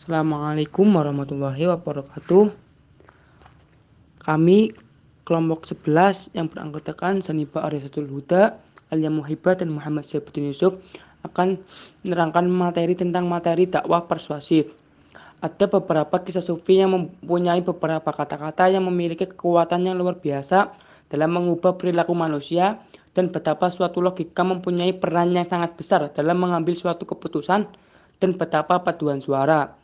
Assalamualaikum warahmatullahi wabarakatuh. Kami kelompok 11 yang beranggotakan Sanibah Arisatul Huda, Alia Muhibah, dan Muhammad Syaifuddin Yusuf akan menerangkan materi tentang materi dakwah persuasif. Ada beberapa kisah sufi yang mempunyai beberapa kata-kata yang memiliki kekuatan yang luar biasa dalam mengubah perilaku manusia, dan betapa suatu logika mempunyai peran yang sangat besar dalam mengambil suatu keputusan, dan betapa paduan suara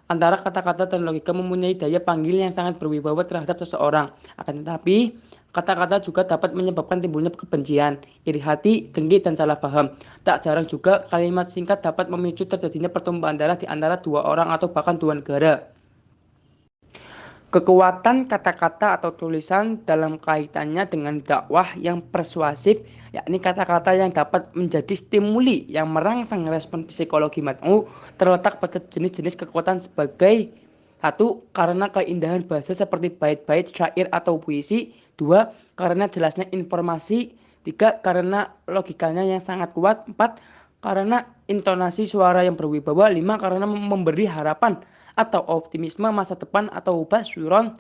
antara kata-kata dan logika mempunyai daya panggil yang sangat berwibawa terhadap seseorang. Akan tetapi, kata-kata juga dapat menyebabkan timbulnya kebencian, iri hati, dengki, dan salah paham. Tak jarang juga kalimat singkat dapat memicu terjadinya pertumpahan darah di antara dua orang atau bahkan dua negara. Kekuatan kata-kata atau tulisan dalam kaitannya dengan dakwah yang persuasif, yakni kata-kata yang dapat menjadi stimuli yang merangsang respon psikologi mad'u, terletak pada jenis-jenis kekuatan sebagai: 1. Karena keindahan bahasa seperti bait-bait, syair, atau puisi. 2. Karena jelasnya informasi. 3. Karena logikanya yang sangat kuat. 4. Karena intonasi suara yang berwibawa. 5. Karena memberi harapan atau optimisme masa depan atau basyuron.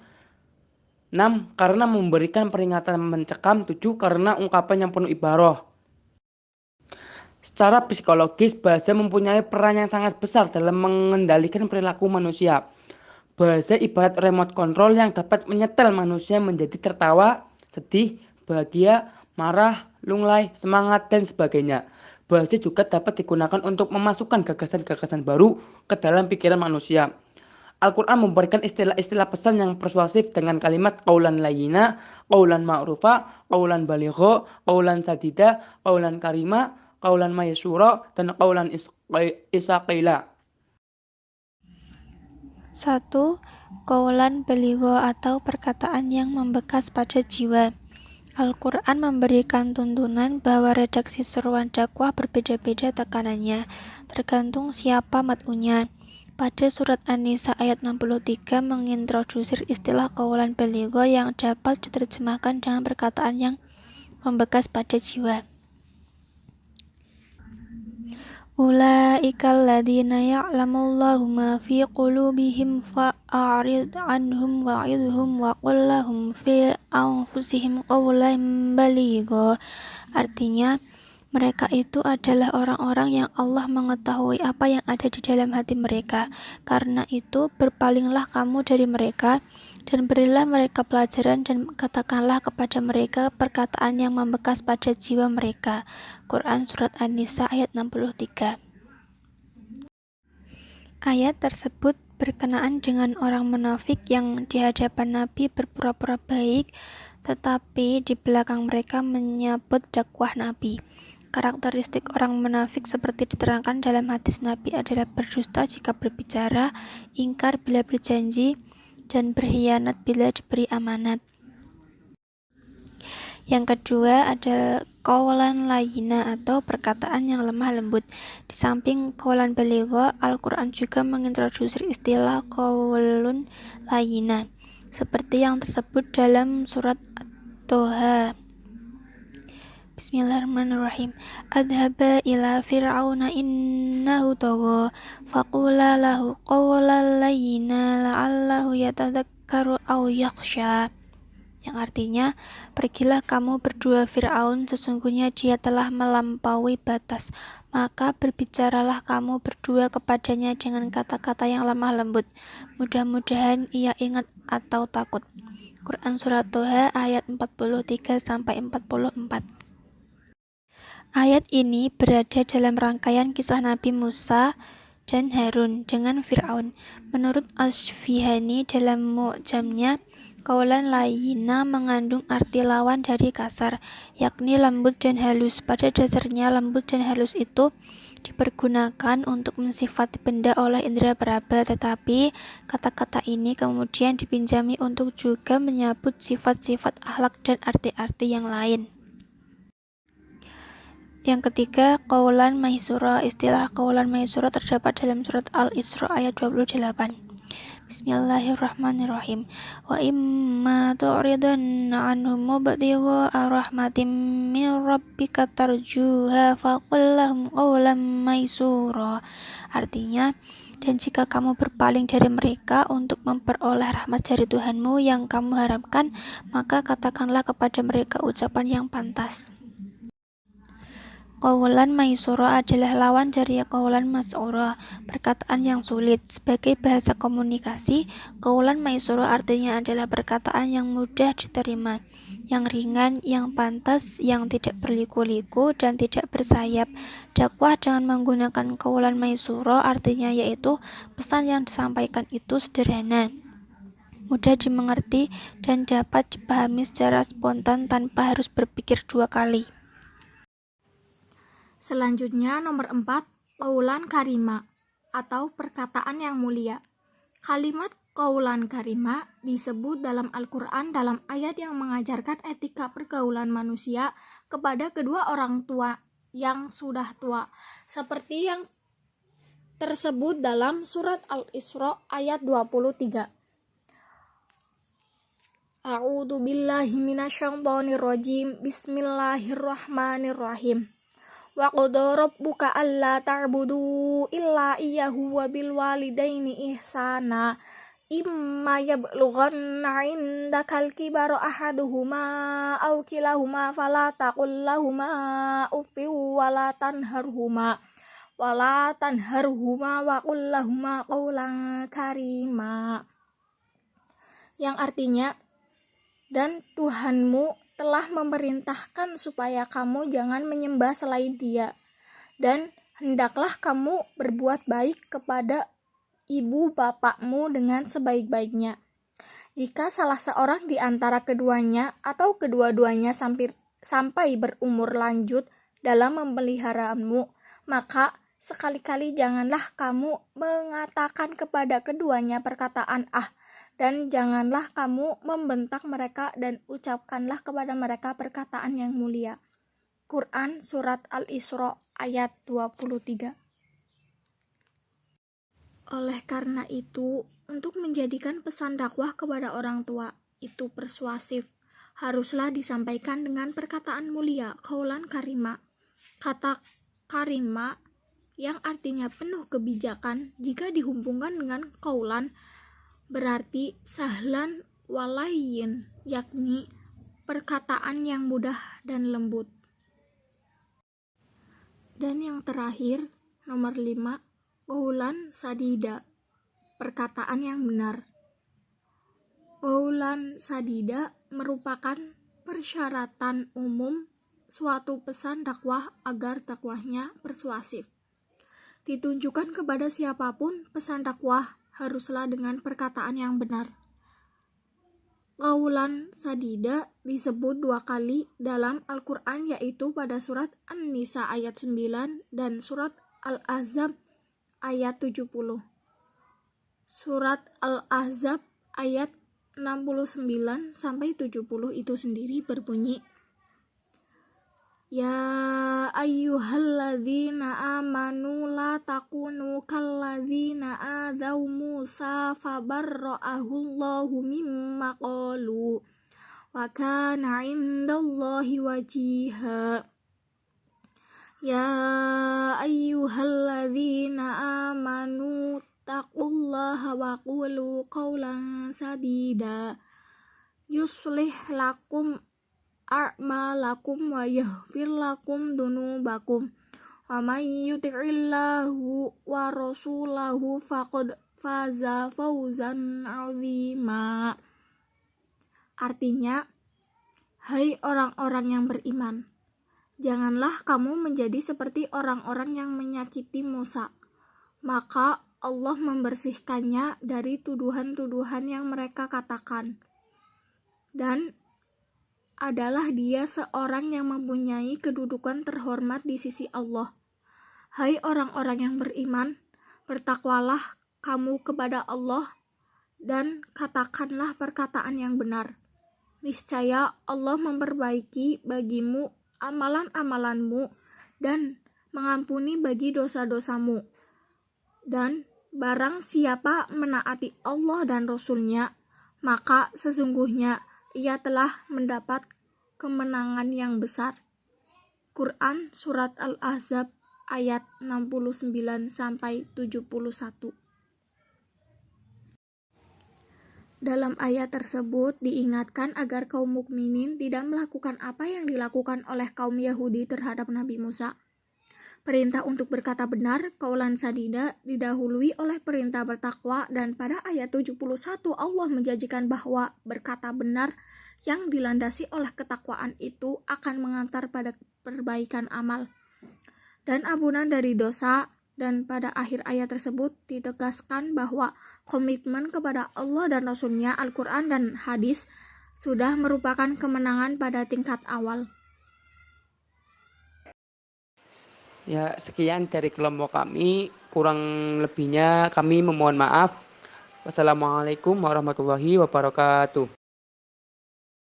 6. Karena memberikan peringatan mencekam. 7. Karena ungkapan yang penuh ibarah. Secara psikologis, bahasa mempunyai peran yang sangat besar dalam mengendalikan perilaku manusia. Bahasa ibarat remote control yang dapat menyetel manusia menjadi tertawa, sedih, bahagia, marah, lunglai, semangat, dan sebagainya. Bahasa juga dapat digunakan untuk memasukkan gagasan-gagasan baru ke dalam pikiran manusia. Al-Quran memberikan istilah-istilah pesan yang persuasif dengan kalimat qaulan layyina, qaulan ma'rufa, qaulan baligha, qaulan sadida, qaulan karima, qaulan maysura, dan qaulan isaqila. 1. Qaulan baligha atau perkataan yang membekas pada jiwa. Al-Quran memberikan tuntunan bahwa redaksi seruan dakwah berbeda-beda tekanannya, tergantung siapa mad'unya. Pada surat An-Nisa ayat 63 mengintroduksi istilah qaulan baligha yang dapat diterjemahkan dengan perkataan yang membekas pada jiwa. Ulaika alladzina ya'lamullahu ma fi qulubihim fa'arid anhum wa'idhum wa qul lahum fi anfusihim qawlan baligha. Artinya, mereka itu adalah orang-orang yang Allah mengetahui apa yang ada di dalam hati mereka. Karena itu, berpalinglah kamu dari mereka dan berilah mereka pelajaran dan katakanlah kepada mereka perkataan yang membekas pada jiwa mereka. Quran Surat An-Nisa ayat 63. Ayat tersebut berkenaan dengan orang munafik yang di hadapan Nabi berpura-pura baik, tetapi di belakang mereka menyambut dakwah Nabi. Karakteristik orang munafik seperti diterangkan dalam hadis Nabi adalah berdusta jika berbicara, ingkar bila berjanji, dan berkhianat bila diberi amanat. Yang kedua adalah qaulan layyina atau perkataan yang lemah lembut. Di samping qaulan baligha, Al-Quran juga mengintroduksi istilah qaulun layyina, seperti yang tersebut dalam surat At-Toha. Bismillahirrahmanirrahim. Adhaba ila fir'auna innahu tagha faqula lahu qawlan layyina la'allahu yatadhakkaru aw yakhsha. Yang artinya, pergilah kamu berdua Fir'aun, sesungguhnya dia telah melampaui batas. Maka berbicaralah kamu berdua kepadanya dengan kata-kata yang lemah lembut. Mudah-mudahan ia ingat atau takut. Quran Surat Toha ayat 43-44. Ayat ini berada dalam rangkaian kisah Nabi Musa dan Harun dengan Fir'aun. Menurut Asfihani dalam Mu'jamnya, qaulan layyina mengandung arti lawan dari kasar, yakni lembut dan halus. Pada dasarnya, lembut dan halus itu dipergunakan untuk mensifati benda oleh indera peraba, tetapi kata-kata ini kemudian dipinjami untuk juga menyebut sifat-sifat akhlak dan arti-arti yang lain. Yang ketiga, qaulan maysura. Istilah qaulan maysura terdapat dalam surat Al-Isra ayat 28. Bismillahirrahmanirrahim. Wa imma tu'ridanna anhum mubtigha'a rahmatin min rabbika tarjuha faqul lahum qawlan maysura. Artinya, Dan jika kamu berpaling dari mereka untuk memperoleh rahmat dari Tuhanmu yang kamu harapkan, maka katakanlah kepada mereka ucapan yang pantas. Qawlan maisura adalah lawan dari qawlan mas'ura, perkataan yang sulit. Sebagai bahasa komunikasi, qawlan maisura artinya adalah perkataan yang mudah diterima, yang ringan, yang pantas, yang tidak berliku-liku dan tidak bersayap. Dakwah dengan menggunakan qawlan maisura artinya yaitu pesan yang disampaikan itu sederhana, mudah dimengerti, dan dapat dipahami secara spontan tanpa harus berpikir dua kali. Selanjutnya nomor 4, qaulan karima atau perkataan yang mulia. Kalimat qaulan karima disebut dalam Al-Quran dalam ayat yang mengajarkan etika pergaulan manusia kepada kedua orang tua yang sudah tua, seperti yang tersebut dalam surat Al-Isra ayat 23. A'udzu billahi minasyaitonir rajim. Bismillahirrahmanirrahim. Wa qada rabbuka alla ta'budu illa iyyahu wa bil walidaini ihsana imma yablughanna 'indakal kibara ahaduhuma aw kilahuma fala taqul lahumā uffin wa la tanharhuma wa qul lahumā qawlan karīmā, yang artinya, dan Tuhanmu telah memerintahkan supaya kamu jangan menyembah selain Dia, dan hendaklah kamu berbuat baik kepada ibu bapakmu dengan sebaik-baiknya. Jika salah seorang di antara keduanya atau kedua-duanya sampai berumur lanjut dalam memeliharamu, maka sekali-kali janganlah kamu mengatakan kepada keduanya perkataan dan janganlah kamu membentak mereka dan ucapkanlah kepada mereka perkataan yang mulia. Quran Surat Al-Isra ayat 23. Oleh karena itu, untuk menjadikan pesan dakwah kepada orang tua itu persuasif, haruslah disampaikan dengan perkataan mulia, qaulan karima. Kata karima yang artinya penuh kebijakan jika dihubungkan dengan qaulan berarti sahlan walayyin, yakni perkataan yang mudah dan lembut. Dan yang terakhir, nomor 5, qaulan sadida, perkataan yang benar. Qaulan sadida merupakan persyaratan umum suatu pesan dakwah agar dakwahnya persuasif. Ditunjukkan kepada siapapun, pesan dakwah haruslah dengan perkataan yang benar. Qaulan sadida disebut 2 kali dalam Al-Quran, yaitu pada surat An-Nisa ayat 9 dan surat Al-Ahzab ayat 70. Surat Al-Ahzab ayat 69-70 itu sendiri berbunyi, Ya ayyuhalladzina amanu la takunu kalladzina adzau Musa fabarra'ahullahu mimma qalu wa kana 'indallahi wajiha. Ya ayyuhalladzina amanu taqullaha wa qulu qawlan sadida yuslih lakum a'malakum wa yaghfir lakum dunubakum wa may yuti'illahu wa rasulahu faqad faza fawzan 'azima. Artinya, hai orang-orang yang beriman, janganlah kamu menjadi seperti orang-orang yang menyakiti Musa, maka Allah membersihkannya dari tuduhan-tuduhan yang mereka katakan, dan adalah Dia seorang yang mempunyai kedudukan terhormat di sisi Allah. Hai orang-orang yang beriman, bertakwalah kamu kepada Allah dan katakanlah perkataan yang benar. Niscaya Allah memperbaiki bagimu amalan-amalanmu dan mengampuni bagi dosa-dosamu. Dan barang siapa menaati Allah dan Rasul-Nya, maka sesungguhnya ia telah mendapat kemenangan yang besar. Quran Surat Al-Ahzab ayat 69-71. Dalam ayat tersebut diingatkan agar kaum mukminin tidak melakukan apa yang dilakukan oleh kaum Yahudi terhadap Nabi Musa. Perintah untuk berkata benar, qaulan sadida, didahului oleh perintah bertakwa, dan pada ayat 71 Allah menjanjikan bahwa berkata benar yang dilandasi oleh ketakwaan itu akan mengantar pada perbaikan amal dan ampunan dari dosa. Dan pada akhir ayat tersebut ditegaskan bahwa komitmen kepada Allah dan Rasul-Nya, Al-Quran dan hadis sudah merupakan kemenangan pada tingkat awal. Ya, sekian dari kelompok kami. Kurang lebihnya kami memohon maaf. Wassalamualaikum warahmatullahi wabarakatuh.